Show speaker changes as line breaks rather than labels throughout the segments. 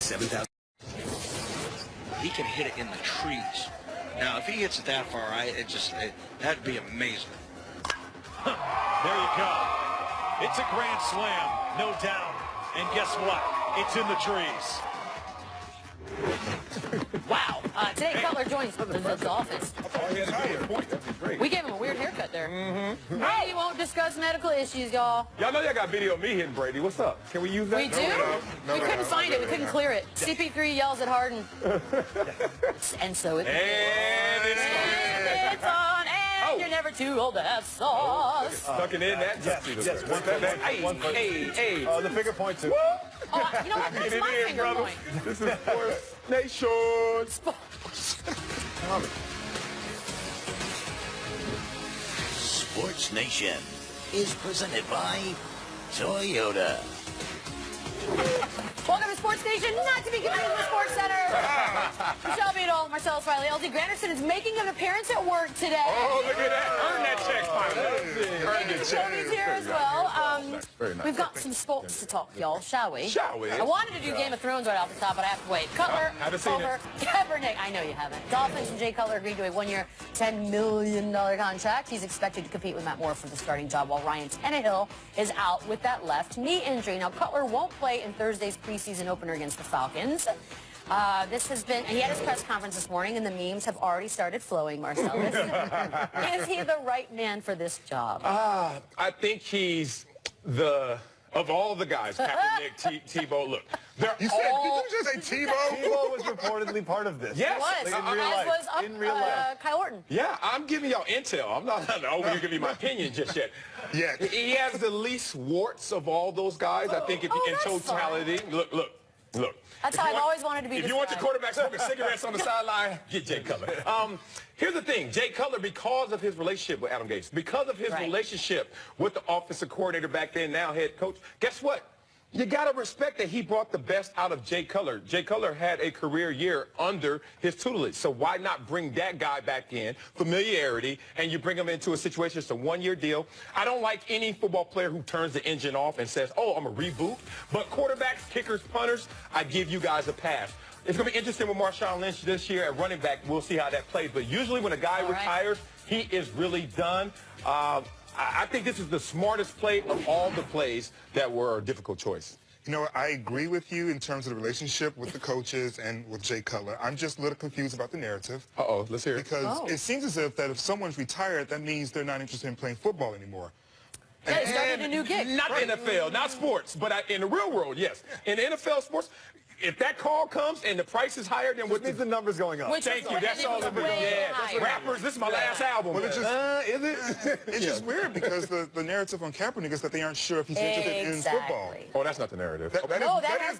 7,000.
He can hit it in the trees. Now, if he hits it that far, that'd be amazing.
There you go. It's a grand slam, no doubt. And guess what? It's in the trees.
Wow. Today, Cutler joins the Dolphins. We gave him a weird haircut there. Brady won't discuss medical issues, y'all.
Y'all know y'all got video of me hitting Brady. What's up? Can we use that?
We do? We couldn't find it. We couldn't clear it. CP3 yells at Harden. And so it's on. And you're never too old to have sauce.
Stuck it in that.
Yes.
Hey.
The finger point too.
You know what? That's my finger point.
This is SportsNation.
SportsNation is presented by Toyota.
Welcome to SportsNation, not to be confused with Sports Center. Michelle Beadle, Marcellus Riley, LT Granderson is making an appearance at work today.
Oh, look at that. Earn that check, finally.
David Jacoby's here as well. We've got some sports to talk, y'all, shall we?
Shall we?
I wanted to do Game of Thrones right off the top, but I have to wait. Cutler,
haven't seen
Culver, Kaepernick. I know you haven't. Dolphins and Jay Cutler agreed to a one-year, $10 million contract. He's expected to compete with Matt Moore for the starting job, while Ryan Tannehill is out with that left knee injury. Now, Cutler won't play in Thursday's preseason opener against the Falcons. He had his press conference this morning, and the memes have already started flowing, Marcellus. Is he the right man for this job?
I think he's of all the guys, Kaepernick, Tebow, look.
Did you just say Tebow? Tebow was reportedly part of this.
Yes.
He was.
In real life.
Kyle Orton.
Yeah, I'm giving y'all intel. I'm not giving you my opinion just yet.
Yeah.
He has the least warts of all those guys. I think in totality.
Fun.
Look.
That's how I've always wanted to be
If you want your quarterback smoking cigarettes on the sideline, get Jay Cutler. Here's the thing. Jay Cutler, because of his relationship with Adam Gase, because of his relationship with the offensive coordinator back then, now head coach, guess what? You got to respect that he brought the best out of Jay Cutler. Jay Cutler had a career year under his tutelage, so why not bring that guy back in, familiarity, and you bring him into a situation, it's a one-year deal. I don't like any football player who turns the engine off and says, oh, I'm a reboot, but quarterbacks, kickers, punters, I give you guys a pass. It's going to be interesting with Marshawn Lynch this year at running back. We'll see how that plays, but usually when a guy retires, he is really done. I think this is the smartest play of all the plays that were a difficult choice.
You know, I agree with you in terms of the relationship with the coaches and with Jay Cutler. I'm just a little confused about the narrative.
Uh-oh, let's hear it.
Because it seems as if someone's retired, that means they're not interested in playing football anymore.
Yeah, he started a new gig.
Not the NFL, not sports, but in the real world, yes. In the NFL sports, if that call comes and the price is higher than what
means the numbers going up.
Thank you. That's all it is. Yeah. Rappers, this is my last album.
Well, it's just, is it? It's just weird because the narrative on Kaepernick is that they aren't sure if he's interested in football.
Oh, that's not the narrative.
That's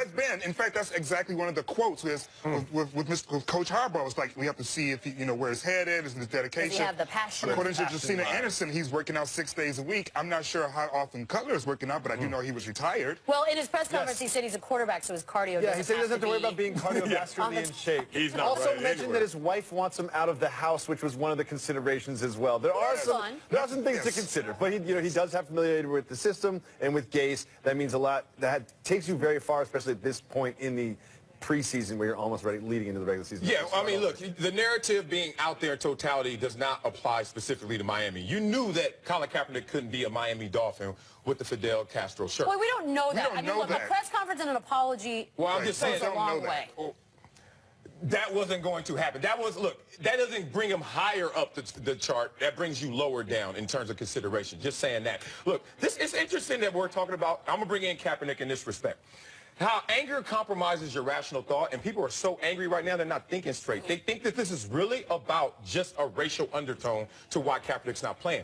been. In fact, that's exactly one of the quotes with Coach Harbaugh. It's like we have to see if he, where his head is and his dedication.
Does he have the passion?
According to Justina Anderson, he's working out 6 days a week. I'm not sure how often Cutler is working out, but I do know he was retired.
Well, in his press conference, he said he's a quarterback, so his cardio.
Yeah, he said he doesn't have to worry about being cardiovascularly in shape.
He's not
also mentioned that his wife wants him out of the house, which was one of the considerations as well. There are some things to consider, but he does have familiarity with the system and with Gase. That means a lot. That takes you very far, especially at this point in the preseason where you're almost ready, leading into the regular season.
Yeah, I mean, look, the narrative being out there in totality does not apply specifically to Miami. You knew that Colin Kaepernick couldn't be a Miami Dolphin with the Fidel Castro shirt.
Well, we don't know that. I mean, look, a press conference and an apology
I'm just saying,
goes a long way.
That wasn't going to happen. That doesn't bring him higher up the chart. That brings you lower down in terms of consideration. Just saying that. Look, it's interesting that we're talking about, I'm going to bring in Kaepernick in this respect. How anger compromises your rational thought, and people are so angry right now, they're not thinking straight. They think that this is really about just a racial undertone to why Kaepernick's not playing.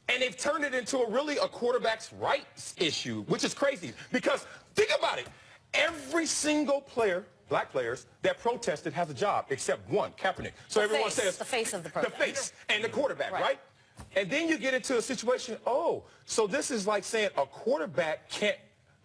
And they've turned it into a quarterback's rights issue, which is crazy. Because think about it. Every single player, black players, that protested has a job, except one, Kaepernick. So everyone says...
The face of the protest.
The face and the quarterback, right? And then you get into a situation, so this is like saying a quarterback can't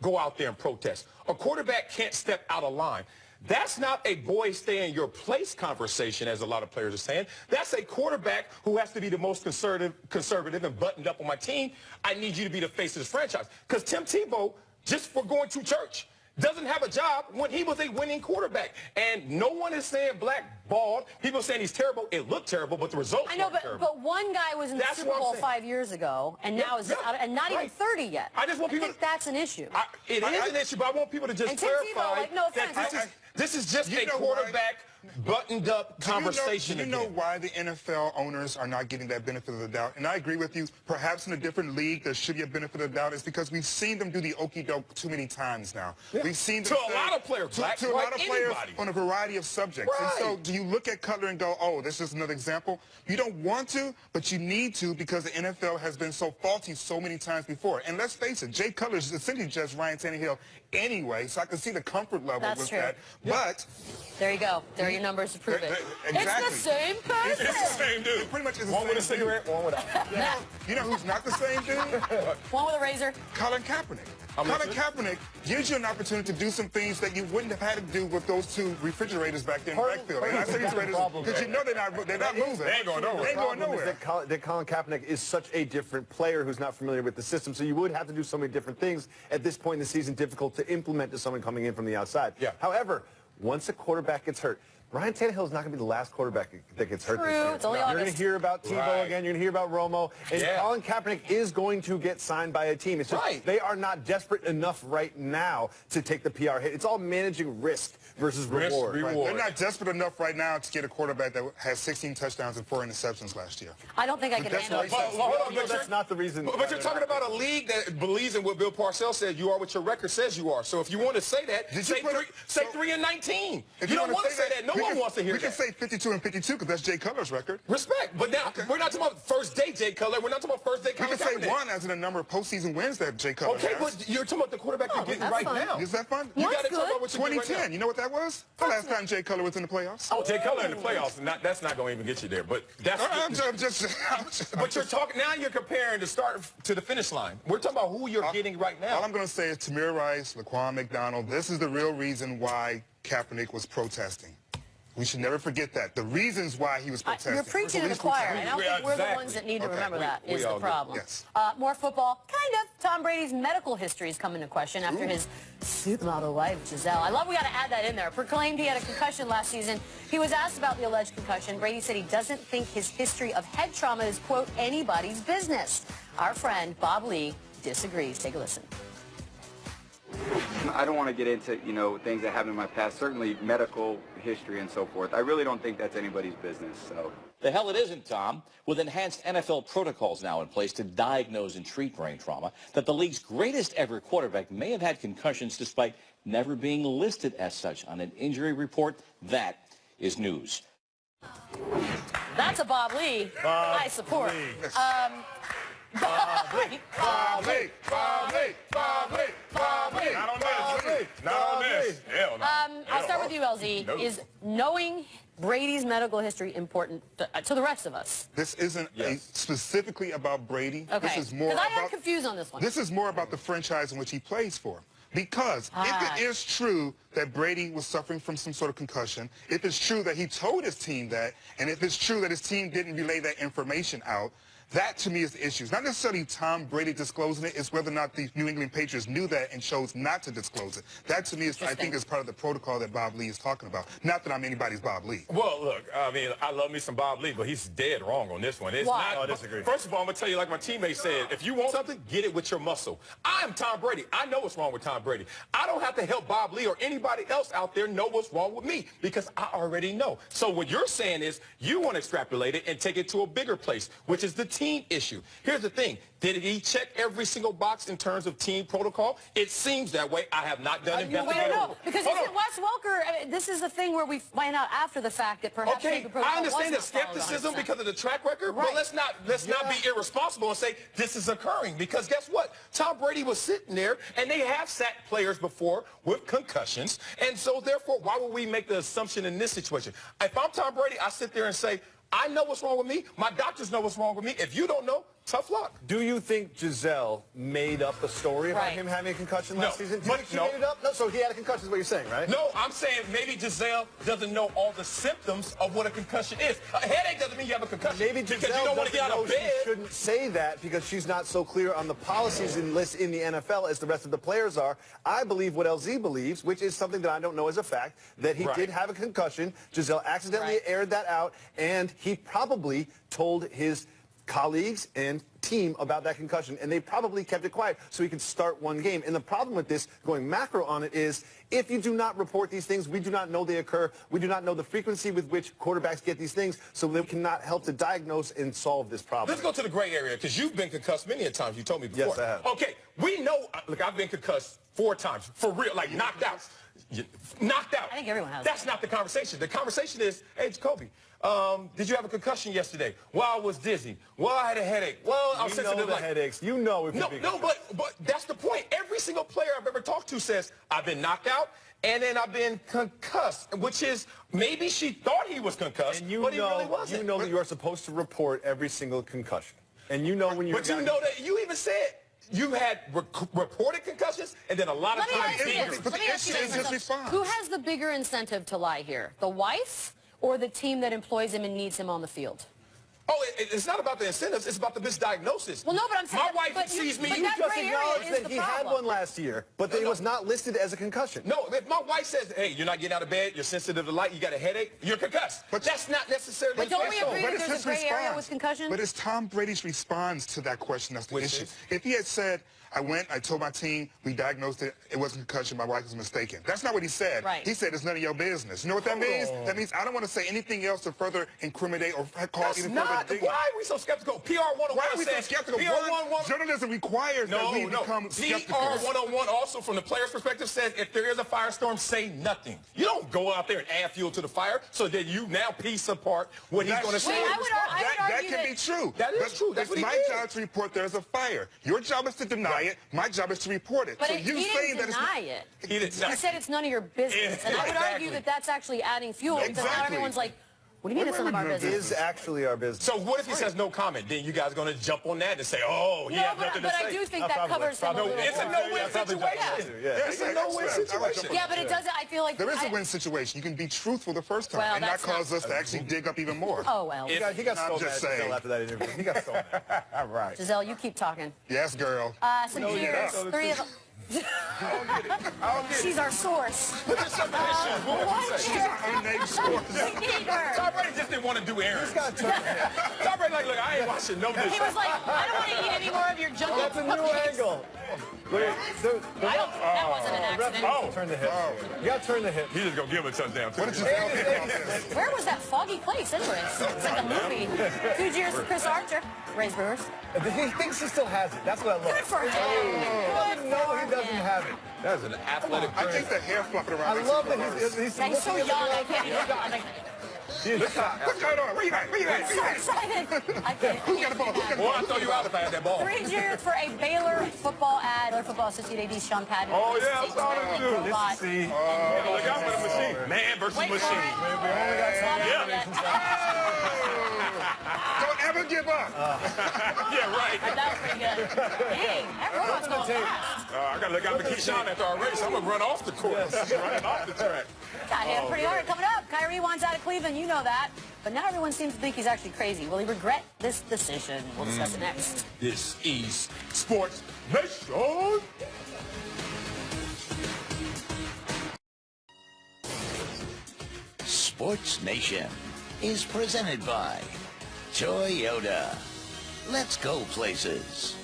go out there and protest. A quarterback can't step out of line. That's not a boy stay in your place conversation, as a lot of players are saying. That's a quarterback who has to be the most conservative and buttoned up on my team. I need you to be the face of this franchise. Because Tim Tebow, just for going to church, doesn't have a job when he was a winning quarterback. And no one is saying blackballed. People are saying he's terrible. It looked terrible, but the results
I know,
weren't terrible.
but one guy was in the Super Bowl 5 years ago, and now is out, and not even 30 yet.
I just want people.
I think that's an issue.
It is an issue, but I want people to just clarify that this is just a quarterback buttoned up conversation.
Do you know why the NFL owners are not getting that benefit of the doubt? And I agree with you. Perhaps in a different league, there should be a benefit of the doubt. It's because we've seen them do the okey doke too many times now. Yeah. We've seen them
to a lot of players,
to a lot of players on a variety of subjects. Right. And so, do you look at Cutler and go, "Oh, this is another example"? You don't want to, but you need to because the NFL has been so faulty so many times before. And let's face it, Jay Cutler is essentially just Ryan Tannehill anyway, so I can see the comfort level with that. But
there you go. There are your numbers to prove it.
Exactly.
It's the same person.
It's the same dude.
It pretty much is the
one
same
with a cigarette, one without.
Yeah. You know who's not the same dude?
One with a razor.
Colin Kaepernick. Colin Kaepernick gives you an opportunity to do some things that you wouldn't have had to do with those two refrigerators back then in the backfield. And I say refrigerators because you know they're not moving.
They ain't going nowhere.
They ain't going nowhere.
That Colin Kaepernick is such a different player who's not familiar with the system, so you would have to do so many different things at this point in the season, difficult to implement to someone coming in from the outside.
Yeah.
However, once a quarterback gets hurt, Ryan Tannehill is not going to be the last quarterback that gets hurt this year.
It's only
You're going to hear about Tebow again. You're going to hear about Romo. And Colin Kaepernick is going to get signed by a team. It's just they are not desperate enough right now to take the PR hit. It's all managing risk versus reward.
They're not desperate enough right now to get a quarterback that has 16 touchdowns and 4 interceptions last year.
I don't think I can handle it.
But
that's not the reason.
But you're talking about a league that believes in what Bill Parcells said. You are what your record says you are. So if you want to say that, say 3-19. You don't want to say that. No one wants to hear that.
Say 52 and 52 because that's Jay Cutler's record.
Respect, but now we're not talking about first day Jay Cutler. We're not talking about first day Colin Kaepernick.
We can say one as in a number of postseason wins that Jay Cutler has.
Okay, but you're talking about the quarterback you're getting right now.
Is that fun?
You got to talk about what you're
2010.
Right now.
You know what that was? The last time Jay Cutler was in the playoffs.
Oh, Jay Cutler in the playoffs. That's not going to even get you there. But that's. But you're talking now. You're comparing the start to the finish line. We're talking about who you're getting right now.
All I'm going to say is Tamir Rice, Laquan McDonald. This is the real reason why Kaepernick was protesting. We should never forget that. The reasons why he was protesting.
You're preaching to the choir. I don't think we're the ones that need to remember that is the problem.
Yes.
More football. Kind of. Tom Brady's medical history is coming into question after his supermodel wife, Giselle. I love we got to add that in there. Proclaimed he had a concussion last season. He was asked about the alleged concussion. Brady said he doesn't think his history of head trauma is, quote, anybody's business. Our friend Bob Lee disagrees. Take a listen.
I don't want to get into, things that happened in my past, certainly medical history and so forth. I really don't think that's anybody's business. So.
The hell it isn't, Tom. With enhanced NFL protocols now in place to diagnose and treat brain trauma, that the league's greatest ever quarterback may have had concussions despite never being listed as such on an injury report. That is news.
That's a Bob Lee. I support.
Bob Lee. Not on this. Not on this. Hell no.
I'll start with you, LZ. No. Is knowing Brady's medical history important to the rest of us?
This isn't specifically about Brady.
Okay.
This is more
because I am confused on this one.
This is more about the franchise in which he plays for. Because if it is true that Brady was suffering from some sort of concussion, if it's true that he told his team that, and if it's true that his team didn't relay that information out, that, to me, is the issue. It's not necessarily Tom Brady disclosing it. It's whether or not the New England Patriots knew that and chose not to disclose it. That, to me, is, I think, is part of the protocol that Bob Lee is talking about. Not that I'm anybody's Bob Lee.
Well, look, I mean, I love me some Bob Lee, but he's dead wrong on this one. It's
Why?
not.
I disagree.
First of all, I'm going to tell you, like my teammate said, if you want something, get it with your muscle. I am Tom Brady. I know what's wrong with Tom Brady. I don't have to help Bob Lee or anybody else out there know what's wrong with me because I already know. So what you're saying is you want to extrapolate it and take it to a bigger place, which is the team issue. Here's the thing. Did he check every single box in terms of team protocol? It seems that way. I have not done investigation.
No, because he said Wes Welker, I mean, this is the thing where we find out after the fact that perhaps
okay, I understand the skepticism because of the track record, but let's not be irresponsible and say this is occurring because guess what? Tom Brady was sitting there and they have sacked players before with concussions, and so therefore why would we make the assumption in this situation? If I'm Tom Brady, I sit there and say, I know what's wrong with me. My doctors know what's wrong with me. If you don't know, tough luck.
Do you think Giselle made up a story about him having a concussion last season? Do you think she made it up? No, so he had a concussion is what you're saying, right?
No, I'm saying maybe Giselle doesn't know all the symptoms of what a concussion is. A headache doesn't mean you have a concussion.
Maybe
because
Giselle
you don't want to get out of bed.
She shouldn't say that because she's not so clear on the policies and lists in the NFL as the rest of the players are. I believe what LZ believes, which is something that I don't know as a fact, that he did have a concussion. Giselle accidentally aired that out, and he probably told his colleagues and team about that concussion, and they probably kept it quiet so he could start one game. And the problem with this, going macro on it, is if you do not report these things, we do not know they occur. We do not know the frequency with which quarterbacks get these things, so they cannot help to diagnose and solve this problem.
Let's go to the gray area, because you've been concussed many a times. You told me before.
Yes, I have.
Okay, we know, look, I've been concussed 4 times, for real, like knocked out. Knocked out.
I think everyone has.
That's not the conversation. The conversation is, hey, Jacoby, did you have a concussion yesterday? Well, I was dizzy. Well, I had a headache. Well, I was sensitive.
The headaches. You know if
but that's the point. Every single player I've ever talked to says, I've been knocked out, and then I've been concussed, which is maybe she thought he was concussed, but he really wasn't.
You know that you are supposed to report every single concussion. And you know when you...
But you know that you even said you had reported concussions, and then a lot of times...
Let me ask you this. Who has the bigger incentive to lie here? The wife or the team that employs him and needs him on the field?
Oh, it's not about the incentives. It's about the misdiagnosis.
Well, no, but I'm saying...
My wife sees me...
You just acknowledged that he had one last year, but it was not listed as a concussion.
No, if my wife says, hey, you're not getting out of bed, you're sensitive to light, you got a headache, you're concussed. But that's not necessarily...
But don't we agree that there's a gray area with concussion?
But it's Tom Brady's response to that question that's the issue. If he had said, I told my team, we diagnosed it, it wasn't concussion, my wife was mistaken. That's not what he said. He said it's none of your business. You know what that means? That means I don't want to say anything else to further incriminate or cause any further dignity.
Why are we so skeptical? PR 101
Why are we so skeptical? Journalism requires that we become skeptical.
PR 101 also, from the player's perspective, says if there is a firestorm, say nothing. You don't go out there and add fuel to the fire so that you now piece apart what he's going to say.
That can be true.
That is true. That's
it's my job to report there's a fire. Your job is to deny it. My job is to report it.
But
so
he didn't deny it.
He
said it's none of your business. And I would argue that that's actually adding fuel because now everyone's like, what do you mean it's none of our business?
It is actually our business.
So what if he says no comment? Then you guys are going to jump on that and say, oh, he has nothing to say.
But I do think that covers him a little bit.
It's a no-win situation. It's a no-win situation.
Yeah, but it doesn't, I feel like...
There is a win situation. You can be truthful the first time and not cause us to actually dig up even more.
Oh, well.
He got so mad Giselle after that interview. He got so mad.
All right.
Giselle, you keep talking.
Yes, girl.
Some cheers. 3 of them. She's our source.
She's our unnamed source.
We need her.
Tom Brady just didn't want to do errands. Tom Brady like, look, I ain't watching no dish.
He was like, I don't want to eat any more of your junky
That's a new angle.
That wasn't an accident.
Turn the hip. You got to turn the hip.
He's just going to give him a touchdown.
What did you say?
Where was that foggy place anyways? It's like a movie. 2 years for Chris Archer. Raised Brewers.
He thinks he still has it. That's what I love.
Good for him.
No, he doesn't have it.
That's an athletic
I think the hair flopping around.
I love that he's
so young. I can't even...
What's going on? Where you at? Where you at?
So excited. I can't.
Who got the ball?
Well, I'd throw you out if I had that ball.
3 cheers for a Baylor football ad. Baylor football associate AD Sean Patton.
Oh, yeah, I saw that too.
Let's see.
Look out for the machine. Man versus machine.
We only got
Don't ever give up.
Yeah, right.
That was pretty good. Dang, that robot's going fast.
I got to look out for Keyshawn after our race. I'm going to run off the course. Running off the track.
Got hit pretty hard. Coming up, Kyrie wants out of Cleveland. You know that. But now everyone seems to think he's actually crazy. Will he regret this decision? We'll discuss it next.
This is Sports Nation.
Sports Nation is presented by Toyota. Let's go places.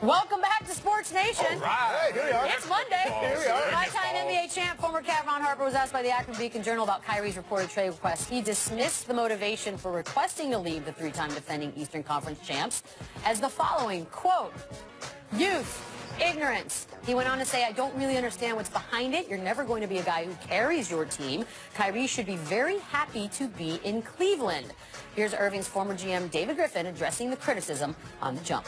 Welcome back to Sports Nation.
All right.
Here we are.
It's Monday.
Here we are.
Five-time NBA champ, former Cat Ron Harper was asked by the Akron Beacon-Journal about Kyrie's reported trade request. He dismissed the motivation for requesting to leave the 3-time defending Eastern Conference champs as the following, quote, youth, ignorance. He went on to say, I don't really understand what's behind it. You're never going to be a guy who carries your team. Kyrie should be very happy to be in Cleveland. Here's Irving's former GM David Griffin addressing the criticism on the jump.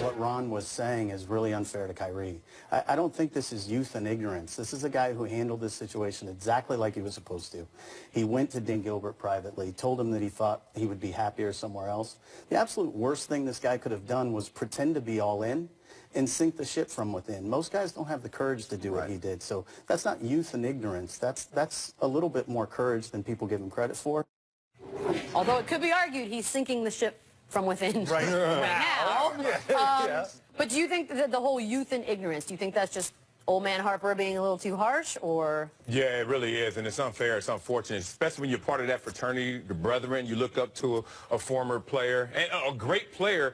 what Ron was saying is really unfair to Kyrie. I don't think this is youth and ignorance. This is a guy who handled this situation exactly like he was supposed to. He went to Dan Gilbert privately, told him that he thought he would be happier somewhere else. The absolute worst thing this guy could have done was pretend to be all in and sink the ship from within. Most guys don't have the courage to do what he did. So that's not youth and ignorance. That's a little bit more courage than people give him credit for.
Although it could be argued he's sinking the ship from within
right
now. But do you think that the whole youth and ignorance, do you think that's just old man Harper being a little too harsh, or?
Yeah, it really is, and it's unfair, it's unfortunate, especially when you're part of that fraternity, the brethren, you look up to a former player, and a great player,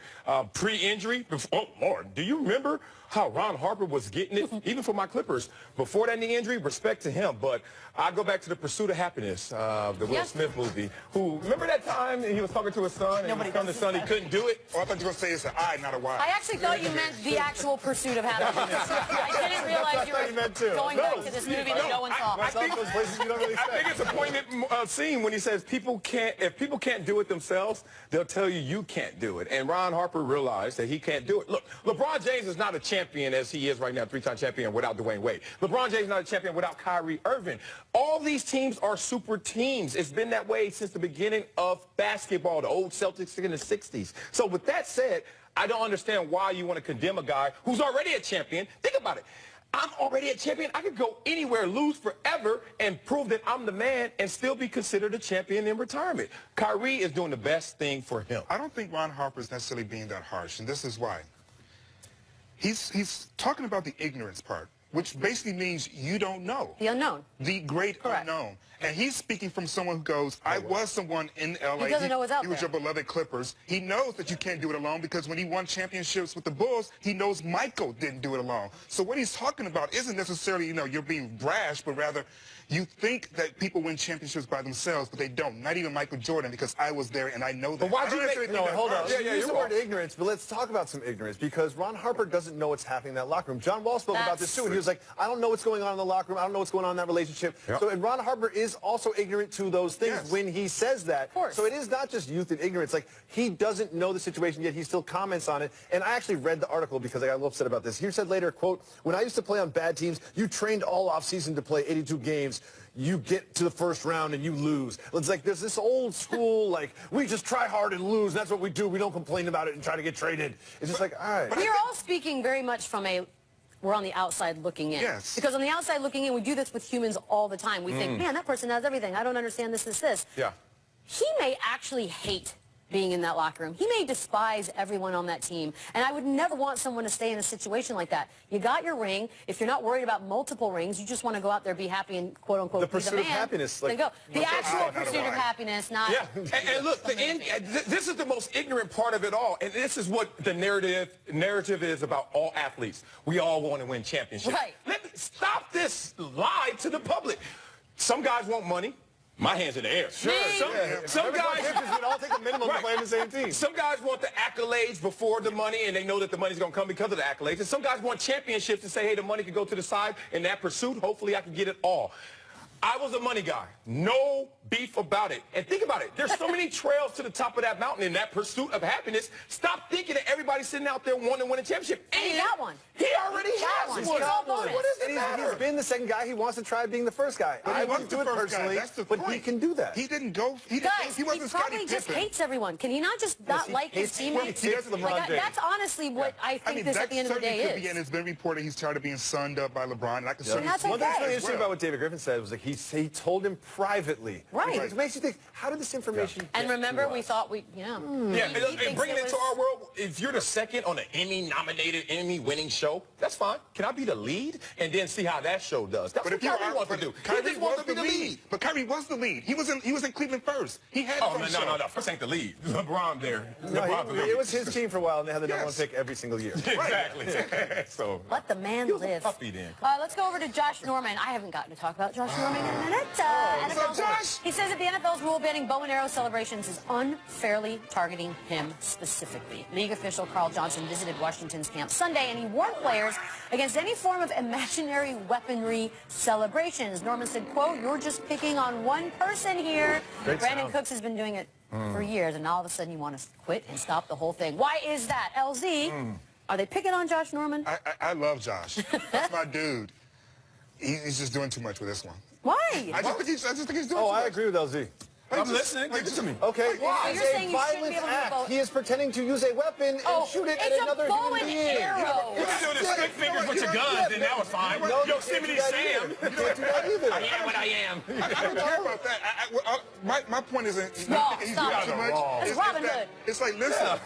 pre-injury. Oh, Lord, do you remember how Ron Harper was getting it, even for my Clippers, before that knee injury? Respect to him, but I go back to The Pursuit of Happiness, the Will Smith movie. Remember that time he was talking to his son, and his son, he couldn't do it?
Oh, I thought you were going to say it's an I, not a Y.
I actually thought you meant the actual Pursuit of Happiness. I didn't realize you were going back to this movie that no one saw.
I think it's a poignant scene when he says if people can't do it themselves, they'll tell you you can't do it. And Ron Harper realized that he can't do it. Look, LeBron James is not a champion as he is right now, three-time champion without Dwayne Wade. LeBron James is not a champion without Kyrie Irving. All these teams are super teams. It's been that way since the beginning of basketball, the old Celtics in the 60s. So with that said, I don't understand why you want to condemn a guy who's already a champion. Think about it. I'm already a champion. I could go anywhere, lose forever, and prove that I'm the man and still be considered a champion in retirement. Kyrie is doing the best thing for him.
I don't think Ron Harper is necessarily being that harsh, and this is why. He's talking about the ignorance part, which basically means you don't know.
The unknown.
The great unknown. And he's speaking from someone who goes, I was someone in L.A.
He doesn't know what's out there.
He was your beloved Clippers. He knows that you can't do it alone because when he won championships with the Bulls, he knows Michael didn't do it alone. So what he's talking about isn't necessarily, you're being brash, but rather you think that people win championships by themselves, but they don't. Not even Michael Jordan, because I was there and I know that.
But why'd you make... No, hold on. You use the word ignorance, but let's talk about some ignorance, because Ron Harper doesn't know what's happening in that locker room. John Wall spoke about this too, and he was like, I don't know what's going on in the locker room. I don't know what's going on in that relationship. So, and Ron Harper is also ignorant to those things when he says that. So it is not just youth and ignorance. Like, he doesn't know the situation yet. He still comments on it. And I actually read the article because I got a little upset about this. He said later, quote, when I used to play on bad teams, you trained all offseason to play 82 games. You get to the first round and you lose. It's like there's this old school, like, we just try hard and lose. That's what we do. We don't complain about it and try to get traded. It's just like, all right.
We're all speaking very much from we're on the outside looking in.
Yes.
Because on the outside looking in, we do this with humans all the time. We think, man, that person has everything. I don't understand this.
Yeah.
He may actually hate being in that locker room. He may despise everyone on that team. And I would never want someone to stay in a situation like that. You got your ring. If you're not worried about multiple rings, you just want to go out there, be happy, and quote-unquote be the man.
The pursuit of happiness.
Then go. The actual pursuit of happiness, not...
Yeah, and look, this is the most ignorant part of it all. And this is what the narrative is about all athletes. We all want to win championships.
Right.
Stop this lie to the public. Some guys want money. My hands in the air.
Sure.
Some guys
would all take a minimum to play on the same team.
Some guys want the accolades before the money, and they know that the money's going to come because of the accolades. And some guys want championships and say, hey, the money can go to the side. In that pursuit, hopefully I can get it all. I was a money guy. No beef about it. And think about it. There's so many trails to the top of that mountain in that pursuit of happiness. Stop thinking that everybody's sitting out there wanting to win a championship.
And he got one.
He already has one. What is the matter?
He's been the second guy. He wants to try being the first guy. I wouldn't do it personally, but he can do that.
He didn't go. He wasn't
probably just hates everyone. Can he not just not like his teammates? That's honestly what I think this at the end of the day is.
And it's been reported he's tired of being sunned up by LeBron. And I can certainly see
one thing that's really interesting about what David Griffin said was like he told him privately.
Right.
It makes you think, how did this information
And remember, we thought
and bringing it to our world, if you're the second on an Emmy-nominated, Emmy-winning show, that's fine. Can I be the lead? And then see how that show does. That's what Kyrie wants to do. He just wants to be the lead.
But Kyrie was the lead. He was in Cleveland first. He had
no. First ain't the lead. LeBron there.
It was his team for a while, and they had the number one pick every single year.
Exactly. So
let the man live. Let's go over to Josh Norman. I haven't gotten to talk about Josh Norman in a minute.
What's up, Josh?
He says that the NFL's rule banning bow and arrow celebrations is unfairly targeting him specifically. League official Carl Johnson visited Washington's camp Sunday, and he warned players against any form of imaginary weaponry celebrations. Norman said, quote, you're just picking on one person here. Brandon Cooks has been doing it for years, and all of a sudden you want to quit and stop the whole thing. Why is that? LZ, Are they picking on Josh Norman?
I love Josh. That's my dude. He's just doing too much with this one.
Why?
I just think he's doing too much.
Oh, I agree with LZ.
I'm listening. Give it to me.
Okay,
Why?
it
You're
is
saying
a
you shouldn't be
violent
able to
act.
vote.
He is pretending to use a weapon and shoot it at another human being.
It's a bow and arrow.
You can do the stick fingers with your guns, then that was fine.
No,
Yosemite Sam.
You can't do that either.
I am what I am.
I don't care about that. My point isn't he's
Stop,
doing
stop.
too much.
That's Robin Hood.
It's like, listen,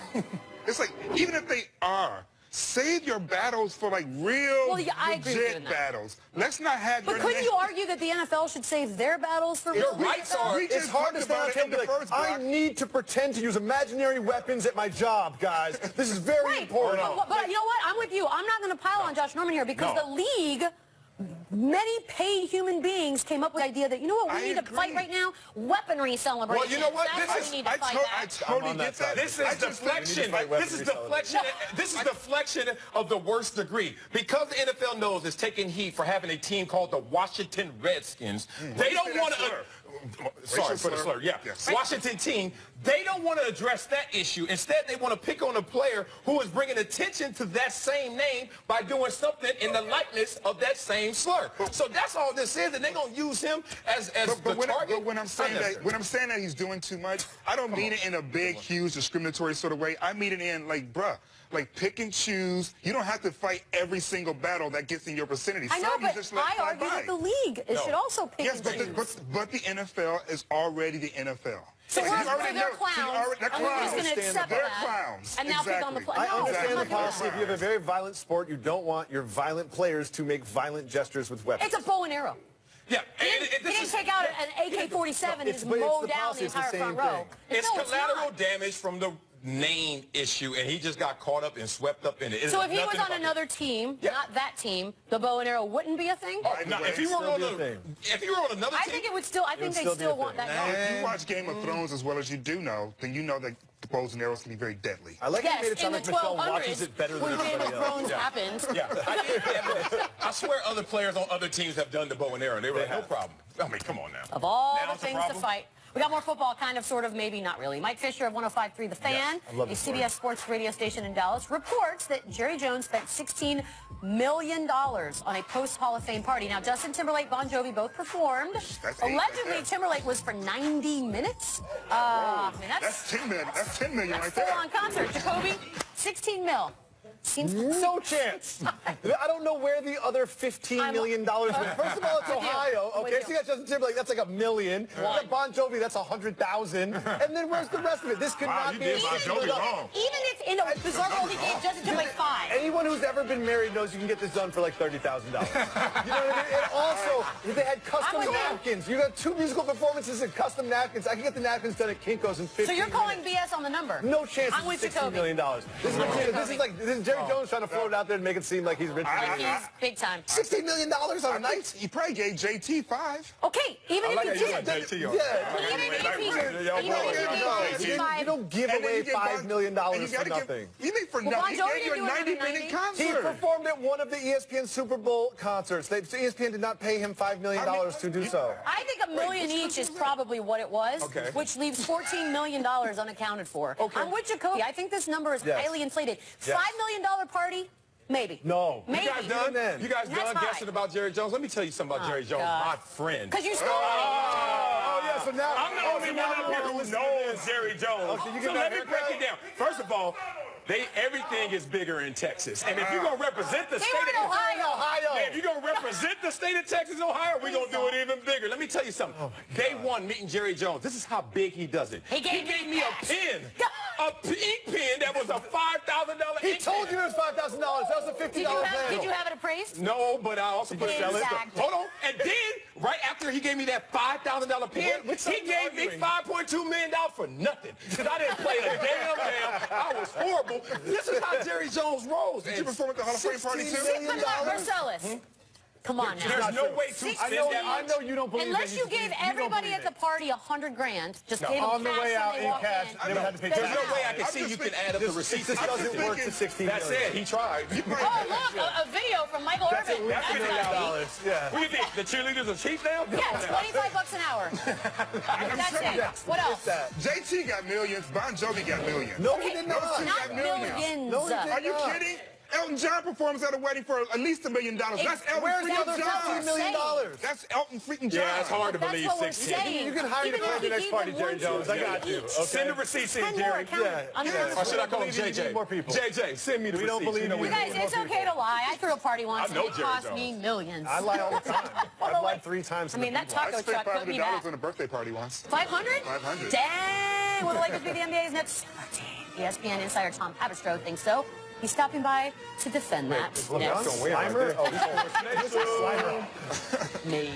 it's like, even if they are, save your battles for like real
I agree with you
legit
on that.
battles. Let's not have
But couldn't you argue that the NFL should save their battles for real
rights
NFL?
are-
It's hard to stand on tape like, I need to pretend to use imaginary weapons at my job, guys. This is very important.
But you know what? I'm with you. I'm not going to pile on Josh Norman here because the league, many paid human beings came up with the idea that, you know what we need to fight right now? Weaponry celebration.
Well, you know what?
That's what we need to fight
I
back.
totally get that.
This is deflection. This is deflection. This is deflection of the worst degree. Because the NFL knows it's taking heat for having a team called the Washington Redskins. They don't want to. Sorry for the slur. Yeah.
Yes.
Washington team. They don't want to address that issue. Instead, they want to pick on a player who is bringing attention to that same name by doing something in the likeness of that same slur. So that's all this is, and they're going to use him as the target.
But when I'm saying that he's doing too much, I don't mean it in a big, huge, discriminatory sort of way. I mean it in like, bruh, like pick and choose. You don't have to fight every single battle that gets in your vicinity.
I know,
Some you
but
just let
I
fly
argue
by.
that the league should also pick and choose.
But the NFL is already the NFL.
So they're clowns,
They're
and we're just going to accept
They're
that,
clowns.
and now pick on the players.
I
No,
understand
I'm
the
not doing
policy.
that.
If you have a very violent sport, you don't want your violent players to make violent gestures with weapons.
It's a bow and arrow.
Yeah.
He didn't take out an AK-47 and just mow down the entire front row.
It's collateral damage from the name issue, and he just got caught up and swept up in it.
So if he was on another team, not that team, the bow and arrow wouldn't be a thing?
No, if he were on another team,
I think it would still. I think they still want that.
If you watch Game of Thrones as well as you do know, then you know that the bows and arrows can be very deadly.
I like how you made it sound
in the
like Michelle watches
1200s,
it better than
when Game
everybody
of
else.
Thrones happened.
Yeah, I swear other players on other teams have done the bow and arrow, and they were like, no problem. I mean, come on now.
Of all
Now
the
it's a
things to
problem?
fight. We got more football, kind of, sort of, maybe not really. Mike Fisher of 105.3 The Fan, a CBS Sports radio station in Dallas, reports that Jerry Jones spent $16 million on a post-Hall of Fame party. Now, Justin Timberlake, Bon Jovi both performed. Allegedly, Timberlake was for 90 minutes. I mean,
That's 10 million. That's 10 million right there.
Full-on concert. Jacoby, 16 mil. Seems
no chance. I don't know where the other $15 million went. First of all, it's Ohio. Okay, so you got Justin Timberlake, that's like $1 million. You got Bon Jovi, that's 100,000. And then where's the rest of it? This could not be.
You did Bon Jovi wrong.
Even if in a bizarre world, he gave Justin Timberlake 5.
Anyone who's ever been married knows you can get this done for like $30,000. You know what I mean? And also, they had custom napkins. You got 2 musical performances and custom napkins. I can get the napkins done at Kinko's in 15
So you're calling
minutes.
BS on the number?
No chance.
I'm with
$16
Jacoby.
million. This is Jerry Jones trying to float it out there and make it seem like he's rich.
He's big time.
$16 million on a night?
He probably gave JT 5.
Okay, even if he did.
You don't give away $5 million for nothing.
You mean for nothing? He gave you a 90-minute concert.
He performed at one of the ESPN Super Bowl concerts. ESPN did not pay him $5 million to do so.
I think $1 million each is probably what it was, which leaves $14 million unaccounted for. I'm with Jacoby. I think this number is highly inflated. $5 million party? Maybe.
No.
Maybe.
You guys done guessing about Jerry Jones? Let me tell you something about Jerry Jones, my friend.
Because you stole
Oh, yeah, so now
I'm the only one up here who knows Jerry Jones. So let me break it down. First of all, everything is bigger in Texas. And if you're going to represent the state of
Ohio.
if you're going to represent the state of Texas and Ohio, we're going to do it even bigger. Let me tell you something. Day one, meeting Jerry Jones, this is how big he does it.
He gave
me a pen. A ink pen that was a $5,000
He told you it was $5,000. That was a $50 plan.
Did you have it appraised?
No, but I also put it. Hold on. And then, right after he gave me that $5,000 pen, he gave me $5.2 million for nothing. Because I didn't play a damn. I was horrible. This is how Jerry Jones rolls.
Did you perform at the Hall of Fame party too?
Marcellus. Come on now.
There's no way to spend that
I
much.
know you don't believe
Unless
it.
you gave everybody at the party $100,000, just gave them
On the
cash
way out
when they
in
walked
cash,
in.
they would have to pay
There's
tax.
no way I can
I'm
see
just
you can
thinking-
add up the receipts.
This doesn't work to 16
That's
million.
it. He tried.
Oh, look, a video from Michael
That's
Irvin.
at least
That's
$1
not
million. Yeah.
What do you think? The cheerleaders are cheap now?
Yeah, $25 an hour. That's it. What else?
JT got millions. Bon Jovi got millions.
No, he did not.
Those two
Not
got millions.
millions.
No, he did
Are you
not.
kidding? Elton John performs at a wedding for at least $1 million. That's Elton
Where's the
freaking
other
John.
$15 million?
That's Elton freaking John.
Yeah, it's hard to
That's
believe
what we're
16.
saying.
You can hire me to
Even
plan
if
the
you
next
gave
party,
them
Jerry
one,
Jones.
two,
I got
three
you.
each.
Okay.
Send the receipts in,
10 more,
Jerry.
count
Yeah.
it. Under
Yeah.
the
Or should I call him
believe you
JJ?
need more people.
JJ, send me the
We don't
receipts.
believe
know
you
we
need
need
You
more.
guys, it's okay to lie. I threw a party once,
I know
and it
Jerry
cost
Jones.
me millions.
I lie all the time. I've lied 3 times.
I mean, that
I
taco
spent
truck put me back.
$500 on a birthday party once.
500?
500.
Dang! Will the Lakers be the NBA's next team? ESPN insider Tom Haberstroh thinks so. He's stopping by to defend that.
LeBron's
Next.
Slimer? Oh, this is Slimer.
Maybe.